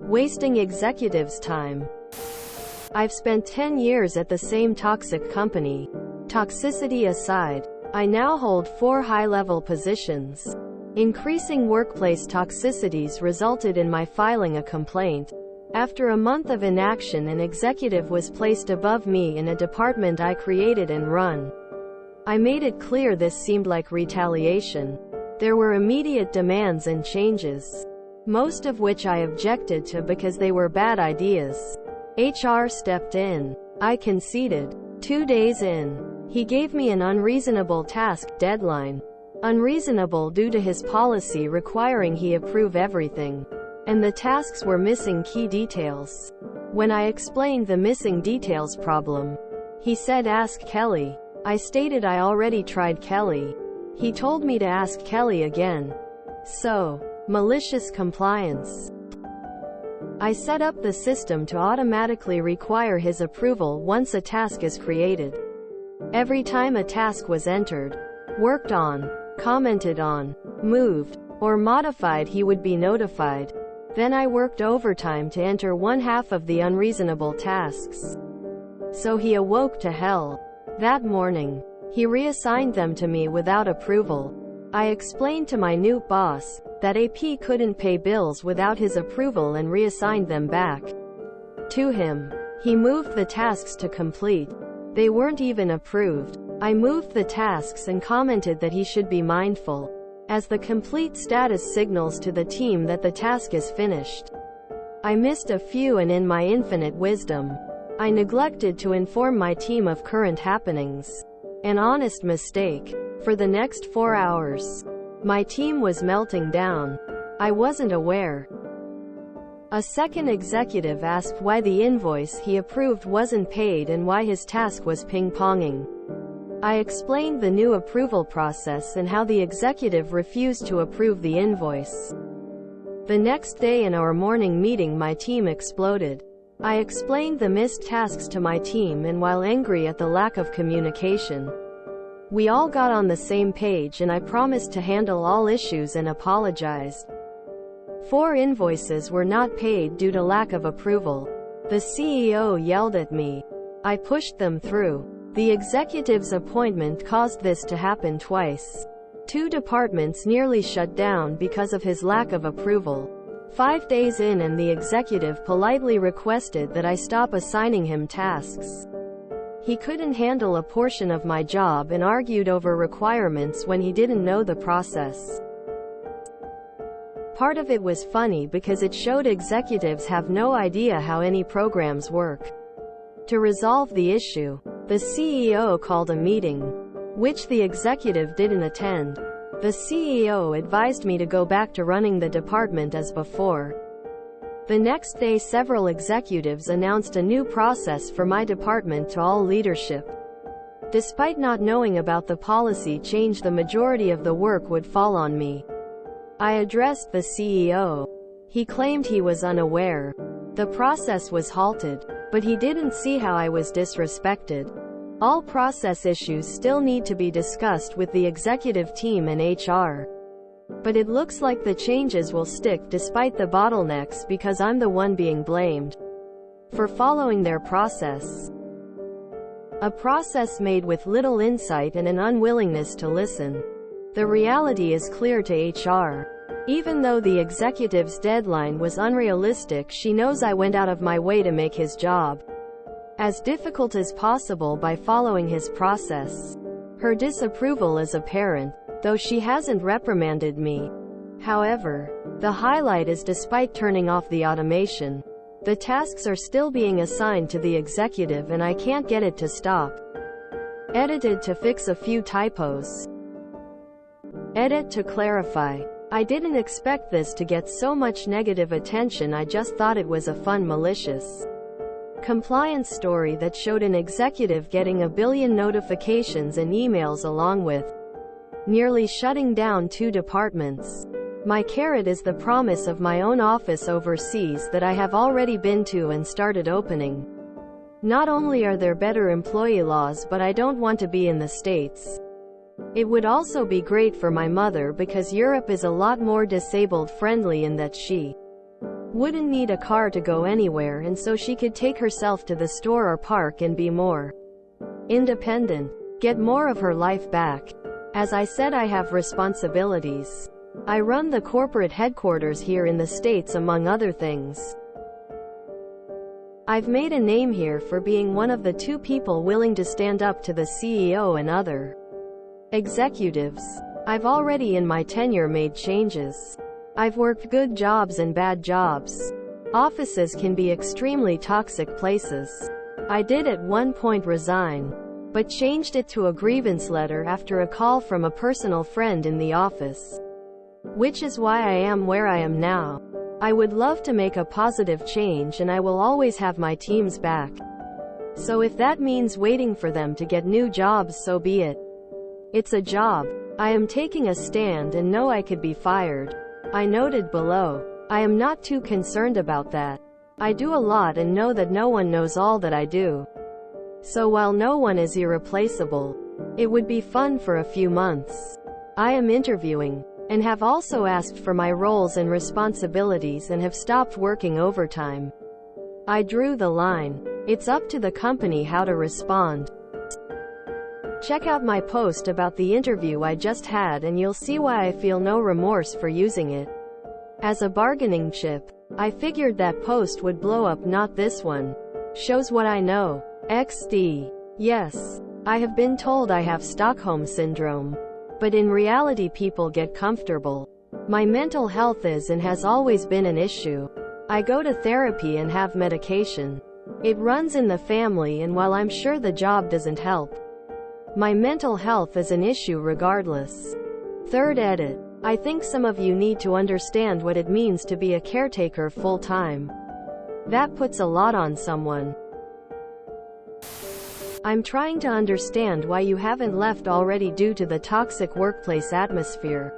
Wasting executives' time. I've spent 10 years at the same toxic company. Toxicity aside, I now hold 4 high-level positions. Increasing workplace toxicities resulted in my filing a complaint. After a month of inaction, an executive was placed above me in a department I created and run. I made it clear this seemed like retaliation. There were immediate demands and changes, most of which I objected to because they were bad ideas. HR stepped in. I conceded. 2 days in, he gave me an unreasonable task deadline. Unreasonable due to his policy requiring he approve everything. And the tasks were missing key details. When I explained the missing details problem, he said ask Kelly. I stated I already tried Kelly. He told me to ask Kelly again. So, malicious compliance. I set up the system to automatically require his approval once a task is created. Every time a task was entered, worked on, commented on, moved, or modified, he would be notified. Then I worked overtime to enter 1/2 of the unreasonable tasks. So he awoke to hell. That morning, he reassigned them to me without approval. I explained to my new boss that AP couldn't pay bills without his approval and reassigned them back to him. He moved the tasks to complete. They weren't even approved. I moved the tasks and commented that he should be mindful, as the complete status signals to the team that the task is finished. I missed a few, and in my infinite wisdom, I neglected to inform my team of current happenings. An honest mistake. For the next 4 hours, my team was melting down. I wasn't aware. A second executive asked why the invoice he approved wasn't paid and why his task was ping-ponging. I explained the new approval process and how the executive refused to approve the invoice. The next day in our morning meeting, my team exploded. I explained the missed tasks to my team, and while angry at the lack of communication, we all got on the same page and I promised to handle all issues and apologized. 4 invoices were not paid due to lack of approval. The CEO yelled at me. I pushed them through. The executive's appointment caused this to happen twice. 2 departments nearly shut down because of his lack of approval. 5 days in, and the executive politely requested that I stop assigning him tasks. He couldn't handle a portion of my job and argued over requirements when he didn't know the process. Part of it was funny because it showed executives have no idea how any programs work. To resolve the issue, the CEO called a meeting, which the executive didn't attend. The CEO advised me to go back to running the department as before. The next day, several executives announced a new process for my department to all leadership. Despite not knowing about the policy change, the majority of the work would fall on me. I addressed the CEO. He claimed he was unaware. The process was halted, but he didn't see how I was disrespected. All process issues still need to be discussed with the executive team and HR. But it looks like the changes will stick despite the bottlenecks because I'm the one being blamed for following their process. A process made with little insight and an unwillingness to listen. The reality is clear to HR. Even though the executive's deadline was unrealistic, she knows I went out of my way to make his job as difficult as possible by following his process. Her disapproval is apparent, though she hasn't reprimanded me. However, the highlight is despite turning off the automation, the tasks are still being assigned to the executive and I can't get it to stop. Edited to fix a few typos. Edit to clarify. I didn't expect this to get so much negative attention. I just thought it was a fun malicious compliance story that showed an executive getting 1 billion notifications and emails along with nearly shutting down 2 departments. My carrot is the promise of my own office overseas that I have already been to and started opening. Not only are there better employee laws, but I don't want to be in the States. It would also be great for my mother because Europe is a lot more disabled friendly in that she Wouldn't need a car to go anywhere, and so she could take herself to the store or park and be more independent. Get more of her life back. As I said, I have responsibilities. I run the corporate headquarters here in the States, among other things. I've made a name here for being one of the 2 people willing to stand up to the CEO and other executives. I've already in my tenure made changes. I've worked good jobs and bad jobs. Offices can be extremely toxic places. I did at one point resign, but changed it to a grievance letter after a call from a personal friend in the office. Which is why I am where I am now. I would love to make a positive change, and I will always have my team's back. So if that means waiting for them to get new jobs, so be it. It's a job. I am taking a stand and know I could be fired. I noted below. I am not too concerned about that. I do a lot and know that no one knows all that I do. So while no one is irreplaceable, it would be fun for a few months. I am interviewing, and have also asked for my roles and responsibilities and have stopped working overtime. I drew the line. It's up to the company how to respond. Check out my post about the interview I just had and you'll see why I feel no remorse for using it as a bargaining chip. I figured that post would blow up, not this one. Shows what I know. XD. Yes, I have been told I have Stockholm Syndrome. But in reality people get comfortable. My mental health is and has always been an issue. I go to therapy and have medication. It runs in the family, and while I'm sure the job doesn't help, my mental health is an issue regardless. Third edit. I think some of you need to understand what it means to be a caretaker full-time. That puts a lot on someone. I'm trying to understand why you haven't left already due to the toxic workplace atmosphere.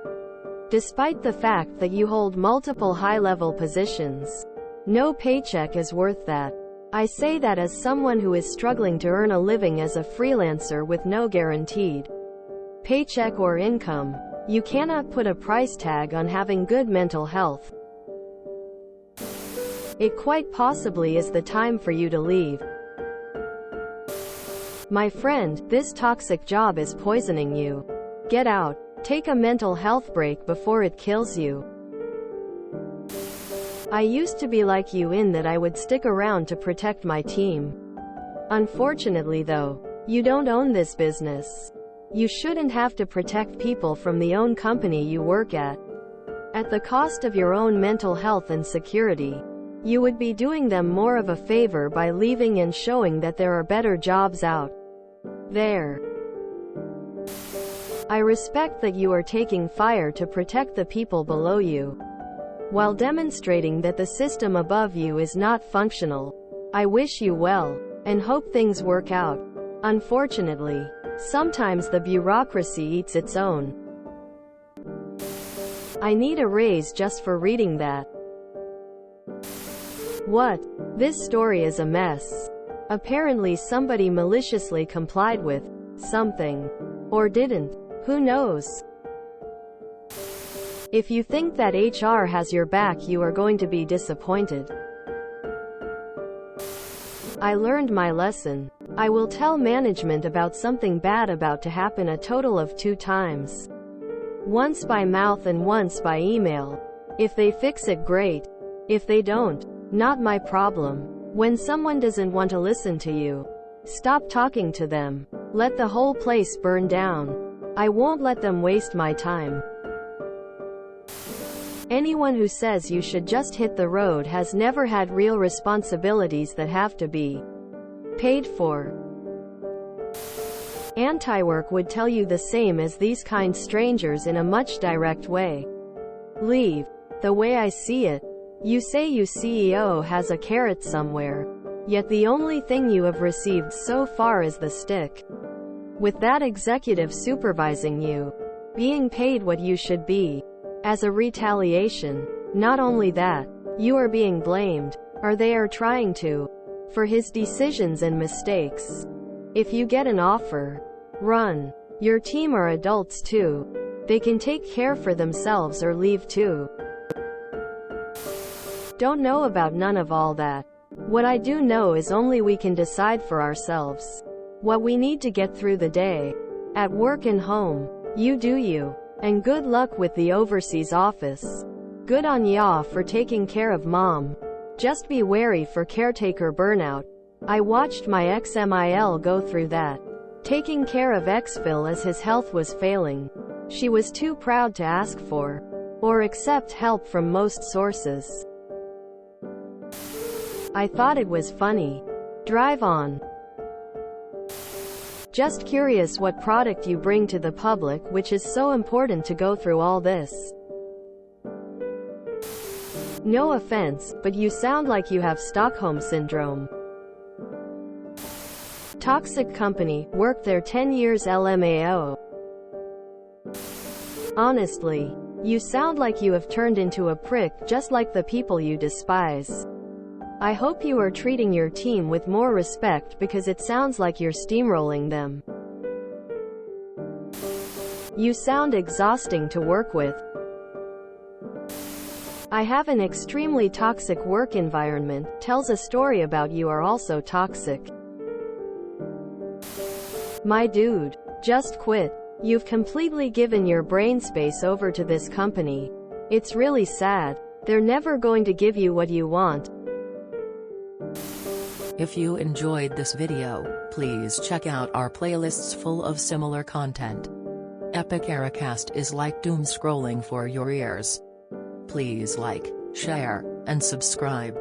Despite the fact that you hold multiple high-level positions, no paycheck is worth that. I say that as someone who is struggling to earn a living as a freelancer with no guaranteed paycheck or income. You cannot put a price tag on having good mental health. It quite possibly is the time for you to leave. My friend, this toxic job is poisoning you. Get out. Take a mental health break before it kills you. I used to be like you in that I would stick around to protect my team. Unfortunately though, you don't own this business. You shouldn't have to protect people from the own company you work at the cost of your own mental health and security. You would be doing them more of a favor by leaving and showing that there are better jobs out there. I respect that you are taking fire to protect the people below you, while demonstrating that the system above you is not functional. I wish you well, and hope things work out. Unfortunately, sometimes the bureaucracy eats its own. I need a raise just for reading that. What? This story is a mess. Apparently somebody maliciously complied with something. Or didn't. Who knows? If you think that HR has your back, you are going to be disappointed. I learned my lesson. I will tell management about something bad about to happen a total of 2 times. Once by mouth and once by email. If they fix it, great. If they don't, not my problem. When someone doesn't want to listen to you, stop talking to them. Let the whole place burn down. I won't let them waste my time. Anyone who says you should just hit the road has never had real responsibilities that have to be paid for. Anti-work would tell you the same as these kind strangers in a much direct way. Leave. The way I see it, you say you CEO has a carrot somewhere, yet the only thing you have received so far is the stick. With that executive supervising you, being paid what you should be, as a retaliation. Not only that, you are being blamed, or they are trying to, for his decisions and mistakes. If you get an offer, run. Your team are adults too. They can take care for themselves or leave too. Don't know about none of all that. What I do know is only we can decide for ourselves what we need to get through the day. At work and home. You do you. And good luck with the overseas office. Good on ya for taking care of mom. Just be wary for caretaker burnout. I watched my ex-Mil go through that. Taking care of ex-Phil as his health was failing. She was too proud to ask for or accept help from most sources. I thought it was funny. Drive on. Just curious what product you bring to the public, which is so important to go through all this. No offense, but you sound like you have Stockholm Syndrome. Toxic company, worked there 10 years LMAO. Honestly, you sound like you have turned into a prick, just like the people you despise. I hope you are treating your team with more respect, because it sounds like you're steamrolling them. You sound exhausting to work with. I have an extremely toxic work environment, tells a story about you are also toxic. My dude. Just quit. You've completely given your brain space over to this company. It's really sad. They're never going to give you what you want. If you enjoyed this video, please check out our playlists full of similar content. Epic Ericast is like doom scrolling for your ears. Please like, share, and subscribe.